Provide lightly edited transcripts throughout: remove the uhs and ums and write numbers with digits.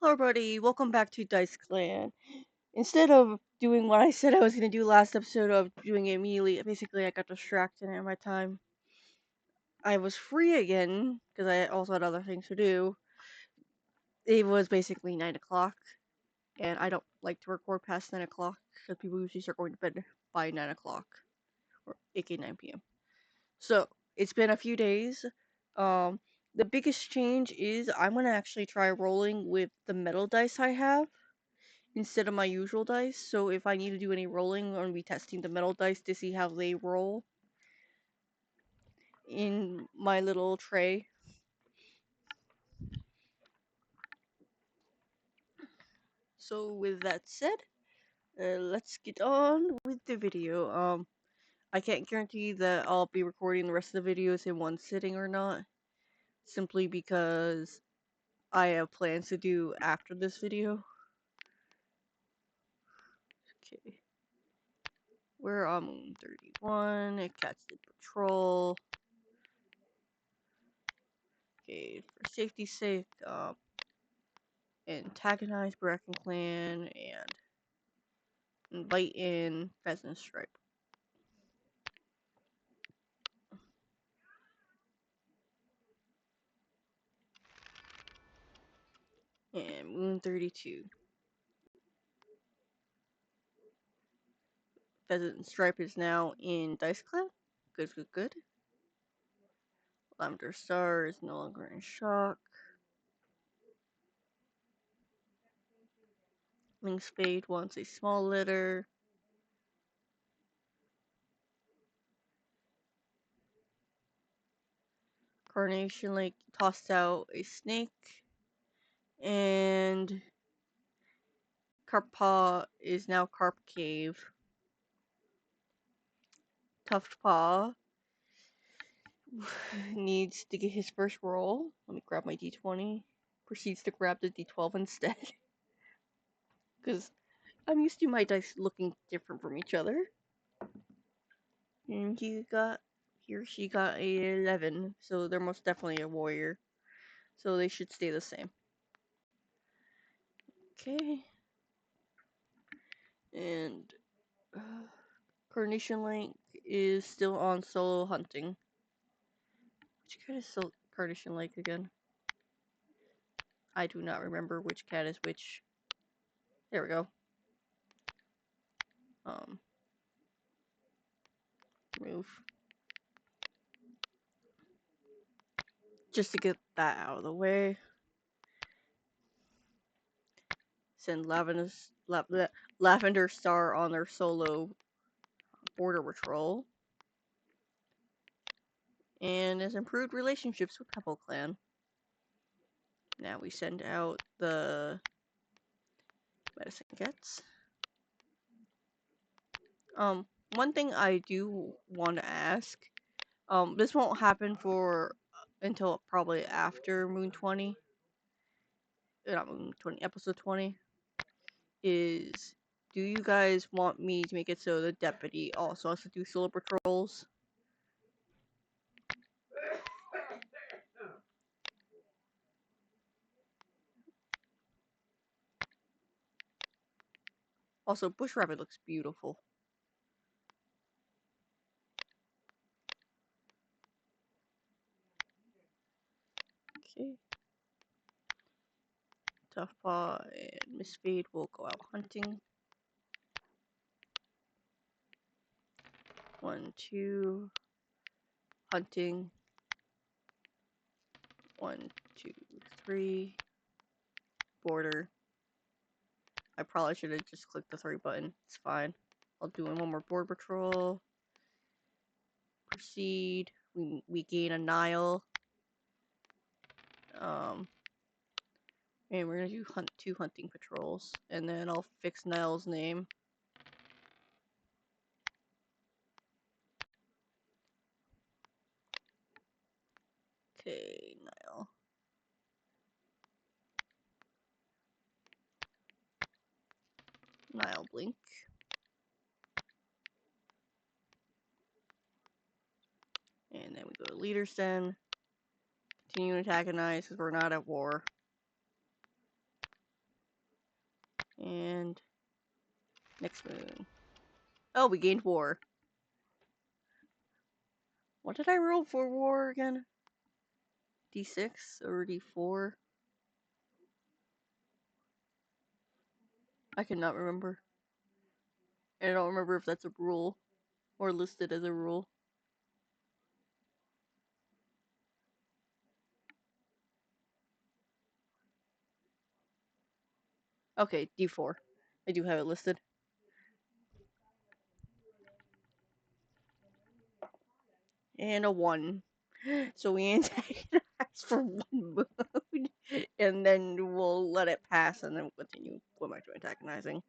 Hello everybody, welcome back to DiceClan. Instead of doing what I said I was going to do last episode of doing it immediately, basically I got distracted at my time. I was free again, because I also had other things to do. It was basically 9 o'clock, and I don't like to record past 9 o'clock, because people usually start going to bed by 9 o'clock, or aka 9 p.m. So, it's been a few days. The biggest change is I'm going to actually try rolling with the metal dice I have instead of my usual dice. So if I need to do any rolling, I'm going to be testing the metal dice to see how they roll in my little tray. So with that said, let's get on with the video. I can't guarantee that I'll be recording the rest of the videos in one sitting or not, simply because I have plans to do after this video. Okay. We're on 31, it catch the patrol. Okay, for safety's sake, antagonize Bracken Clan and invite in Pheasant Stripe. And Moon 32. Pheasant Stripe is now in DiceClan. Good. Lavender Star is no longer in shock. Link Spade wants a small litter. Carnation Lake tossed out a snake. And Carp Paw is now Carp Cave. Tuft Paw needs to get his first roll. Let me grab my d20. Proceeds to grab the d12 instead. Because I'm used to my dice looking different from each other. And he or she got a 11, so they're most definitely a warrior. So they should stay the same. Okay. And Carnation Lake is still on solo hunting. Which cat is Carnation Lake again? I do not remember which cat is which. There we go. Move. Just to get that out of the way. Send Lavender Star on their solo border patrol. And has improved relationships with Pebble Clan. Now we send out the medicine kits. One thing I do want to ask, this won't happen until probably after Moon 20. Not Moon 20, episode 20. Is, do you guys want me to make it so the deputy also has to do solo patrols? Also, Bush Rabbit looks beautiful. Okay. Tough Paw and Miss Fade will go out hunting. 1, 2, hunting. 1, 2, 3, border. I probably should have just clicked the 3 button. It's fine. I'll do one more board patrol. Proceed. We gain a Nile. And we're gonna do 2 hunting patrols, and then I'll fix Nile's name. Okay, Nile. Nile blink. And then we go to Leader's Den. Continue to antagonize because we're not at war. And next moon. Oh, we gained war. What did I roll for war again? D6 or D4? I cannot remember. And I don't remember if that's a rule or listed as a rule. Okay, D4. I do have it listed. And a 1. So we antagonize for 1 moon. And then we'll let it pass and then we'll continue going back to antagonizing.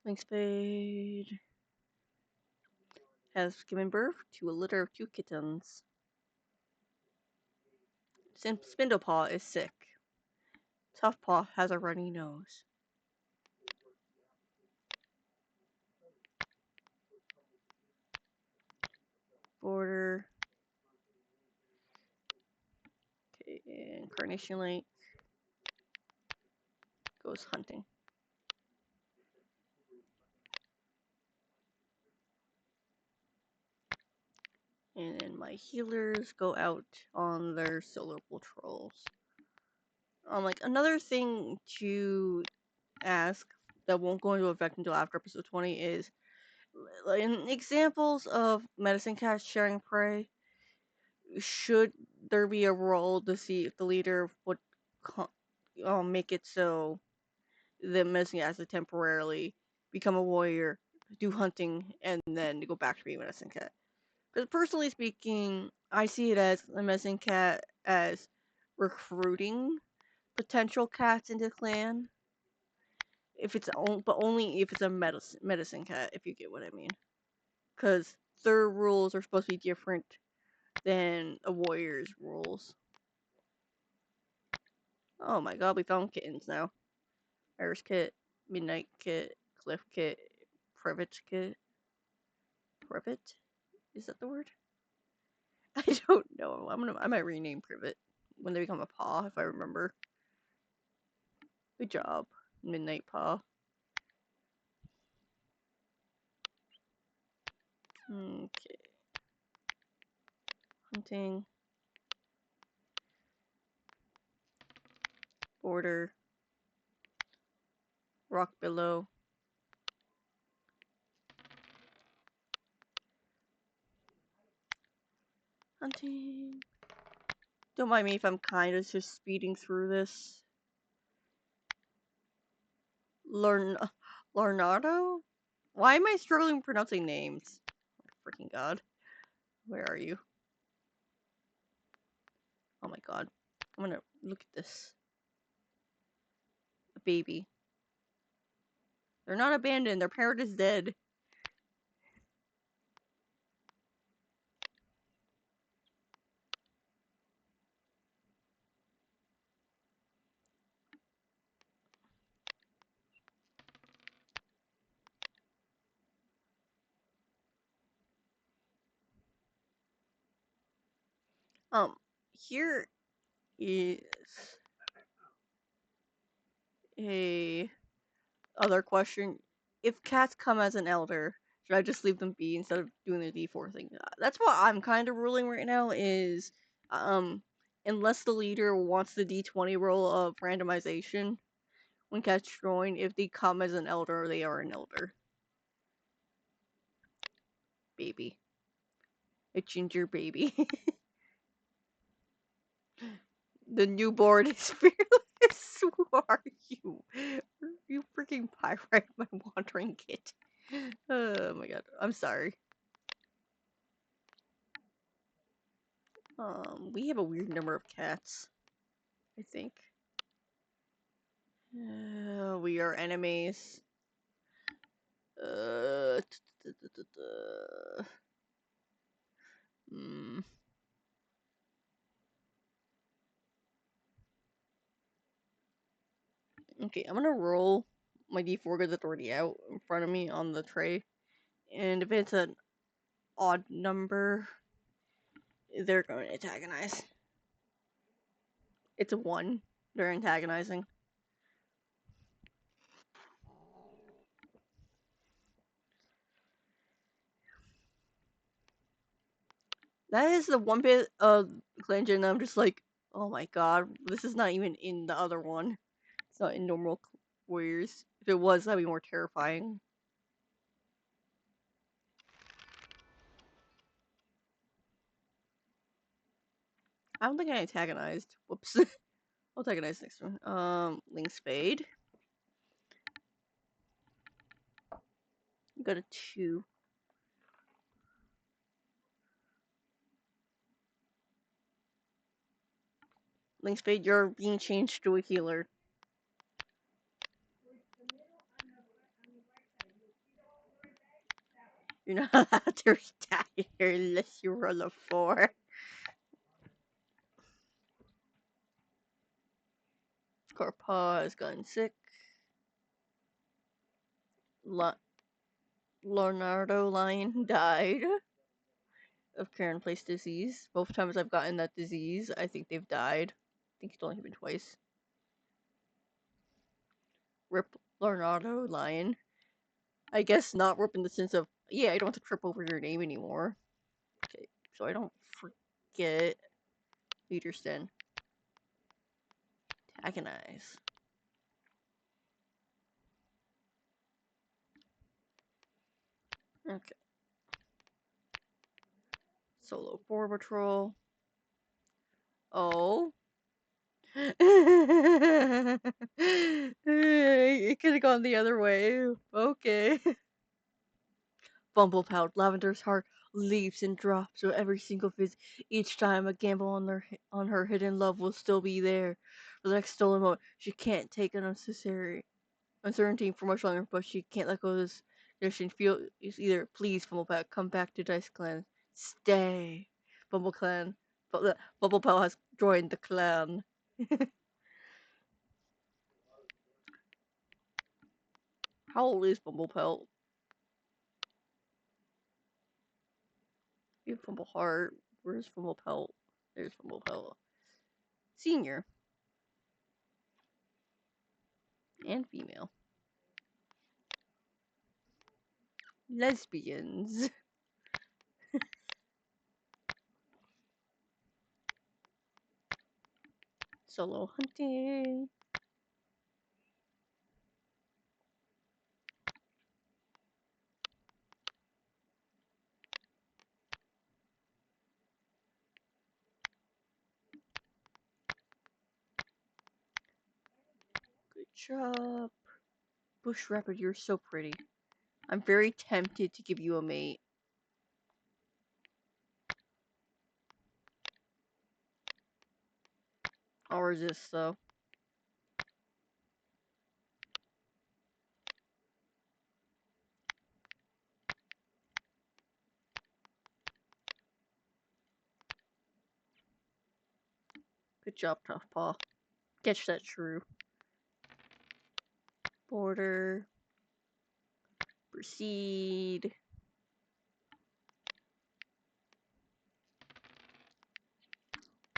Link Spade has given birth to a litter of 2 kittens. Spindlepaw is sick. Toughpaw has a runny nose. Border. Okay, and Carnation Lake goes hunting. And then my healers go out on their solo patrols. Like another thing to ask that won't go into effect until after episode 20 is in examples of medicine cats sharing prey, should there be a role to see if the leader would make it so the medicine cat has to temporarily become a warrior, do hunting, and then go back to being a medicine cat? Because personally speaking, I see it as a medicine cat as recruiting potential cats into clan. If it's but only if it's a medicine cat, if you get what I mean. Because their rules are supposed to be different than a warrior's rules. Oh my god, we found kittens now. Iris kit, midnight kit, cliff kit, privet kit. Privet? Is that the word? I don't know. I might rename privet when they become a paw if I remember. Good job, midnight paw. Okay. Hunting. Border. Rock below. Hunting. Don't mind me if I'm kind of just speeding through this. Leonardo? Why am I struggling pronouncing names? Oh, freaking god. Where are you? Oh my god. I'm gonna look at this. A baby. They're not abandoned. Their parent is dead. Here is a other question. If cats come as an elder, should I just leave them be instead of doing the D4 thing? That's what I'm kind of ruling right now is, unless the leader wants the D20 roll of randomization when cats join, if they come as an elder, they are an elder. Baby. A ginger baby. The newborn is fearless. Who are you? You freaking pyrite my wandering kit. Oh my god. I'm sorry. We have a weird number of cats, I think. We are enemies. Hmm. Okay, I'm gonna roll my D4 because it's already out in front of me on the tray. And if it's a odd number, they're going to antagonize. It's a 1. They're antagonizing. That is the one bit of Clan Gen I'm just like, oh my god, this is not even in the other one. It's not in normal warriors. If it was, that'd be more terrifying. I don't think I antagonized. Whoops. I'll antagonize next one. Ling Spade. Got a 2. Ling Spade, you're being changed to a healer. You're not allowed to retire unless you roll a 4. Corpaw has gotten sick. Leonardo Lion died of Karen Place disease. Both times I've gotten that disease, I think they've died. I think it's only happened twice. Rip Leonardo Lion. I guess not rip in the sense of, yeah, I don't have to trip over your name anymore. Okay, so I don't forget. Leaderson. Antagonize. Okay. Solo 4 patrol. Oh. It could have gone the other way. Okay. Bumblepout, Lavender's heart leaps and drops with every single visit. Each time a gamble on her hidden love will still be there. For the next stolen moment, she can't take an unnecessary uncertainty for much longer, but she can't let go of this. She feel is either please, Bumblepout, come back to DiceClan. Stay, Bumbleclan. But Bumblepout has joined the clan. How old is Bumblepout? You have Bumbleheart. Where's Bumblepelt? There's Bumblepelt. Senior. And female. Lesbians. Solo hunting. Good job. Bush Rapid, you're so pretty. I'm very tempted to give you a mate. I'll resist though. Good job, Tough Paw. Catch that shrew. Border. Proceed.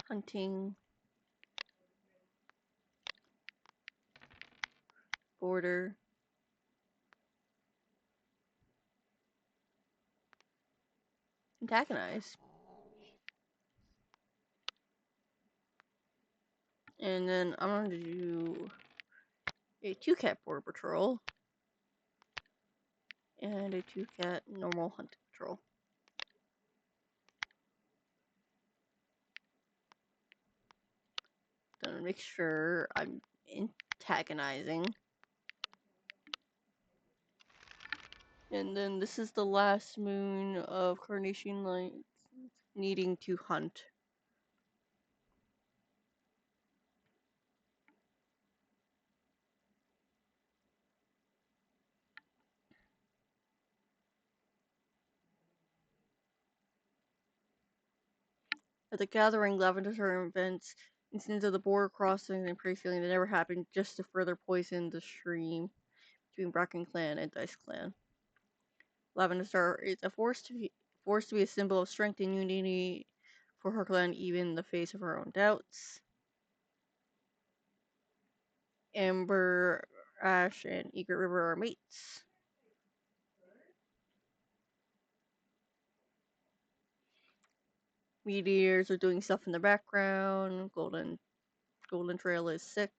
Hunting. Border. Antagonize. And then I'm going to do a 2-cat border patrol. And a 2-cat normal hunt patrol. Gonna make sure I'm antagonizing. And then this is the last moon of Carnation Light needing to hunt. At the gathering, Lavender invents incidents of the border crossings and prey feeling that never happened just to further poison the stream between Bracken Clan and Dice Clan. Lavender Star is a force forced to be a symbol of strength and unity for her clan, even in the face of her own doubts. Amber, Ash, and Egret River are mates. Meteors are doing stuff in the background. Golden Trail is sick.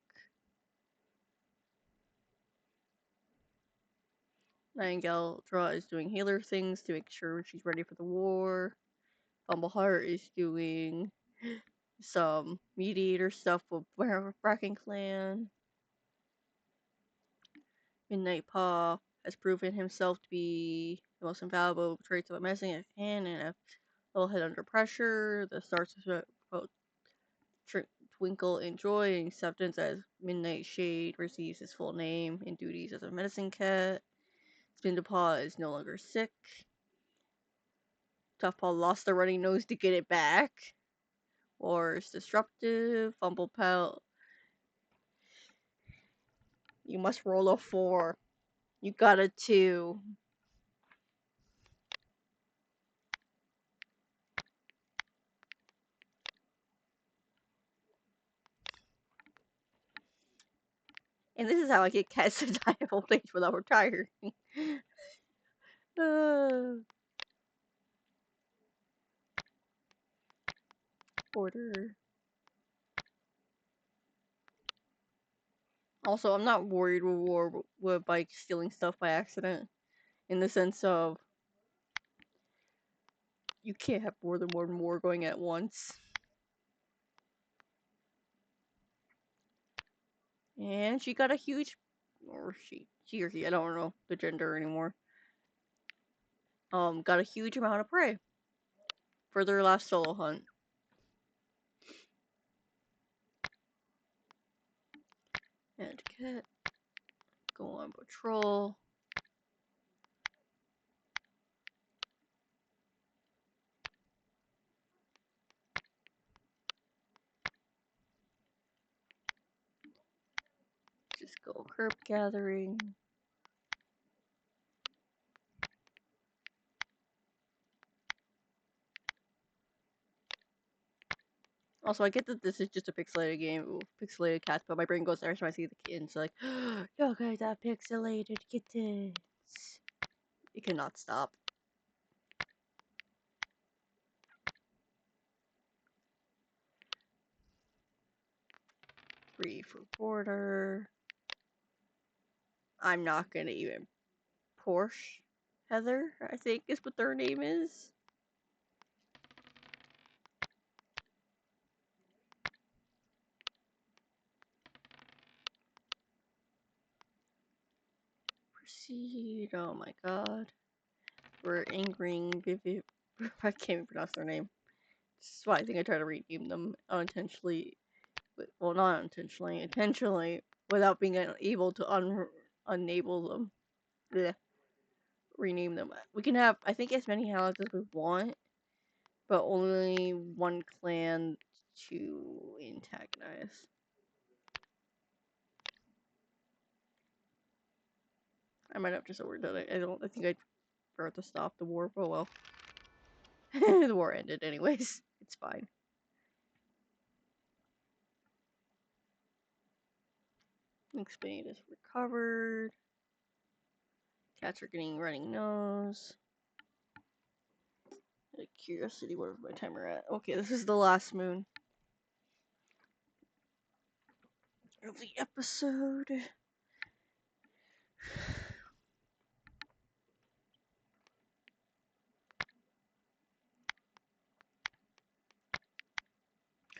Nightingale is doing healer things to make sure she's ready for the war. Fumbleheart is doing some mediator stuff with Bracken Clan. Midnight Paw has proven himself to be the most infallible traits of a menacing hand and a little head under pressure. The stars twinkle in joy and acceptance as Midnight Shade receives his full name and duties as a medicine cat. Spindapaw is no longer sick. Toughpaw lost the running nose to get it back. Or is disruptive. Fumblepelt. You must roll a 4. You got a 2. And this is how I get cats to die of old age without retiring. Order. Also, I'm not worried with war with like stealing stuff by accident. In the sense of you can't have more than one war going at once. And she got a huge, or she or he, I don't know the gender anymore. Got a huge amount of prey for their last solo hunt. And cat, go on patrol. Just go herb gathering. Also, I get that this is just a pixelated game with pixelated cats, but my brain goes there so I see the kittens. Like, look at that pixelated kittens. It cannot stop. 3 for border. I'm not gonna even Porsche Heather, I think is what their name is. Proceed. Oh my god. We're angering Vivi. I can't even pronounce their name. This is why I think I try to rename them unintentionally. Well, not unintentionally, intentionally, without being able to unable them. Blech. Rename them. We can have, I think, as many allies as we want, but only one clan to antagonize. I might have just overdone it. I think I forgot to stop the war, but well. The war ended anyways. It's fine. Spade is recovered. Cats are getting running nose. Out of curiosity, where's my timer at? Okay, this is the last moon of the episode.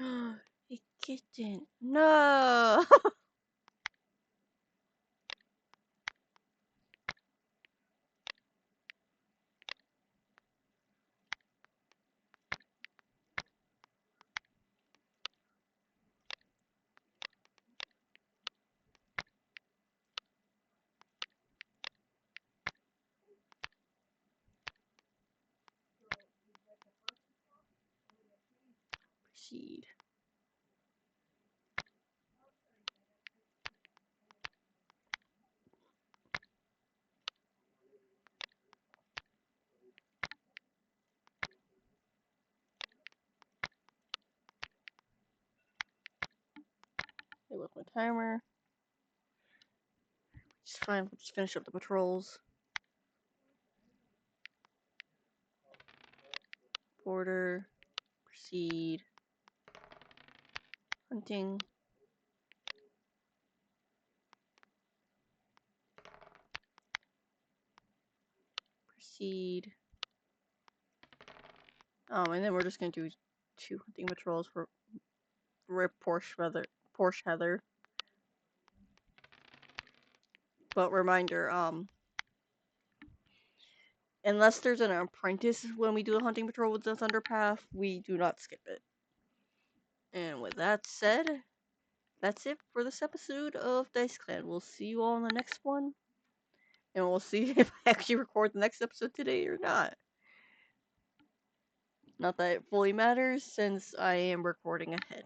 A kitten. No! Proceed. timer. It's fine. Let's finish up the patrols. Border. Proceed. Hunting. Proceed. And then we're just gonna do 2 hunting patrols for rip Porsche Heather. But reminder, unless there's an apprentice when we do a hunting patrol with the Thunderpath, we do not skip it. And with that said, that's it for this episode of DiceClan. We'll see you all in the next one. And we'll see if I actually record the next episode today or not. Not that it fully matters, since I am recording ahead.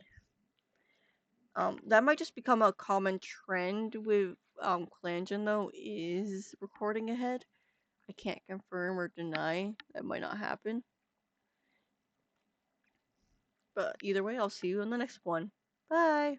That might just become a common trend with Clangen though, is recording ahead. I can't confirm or deny that might not happen. But either way, I'll see you in the next one. Bye!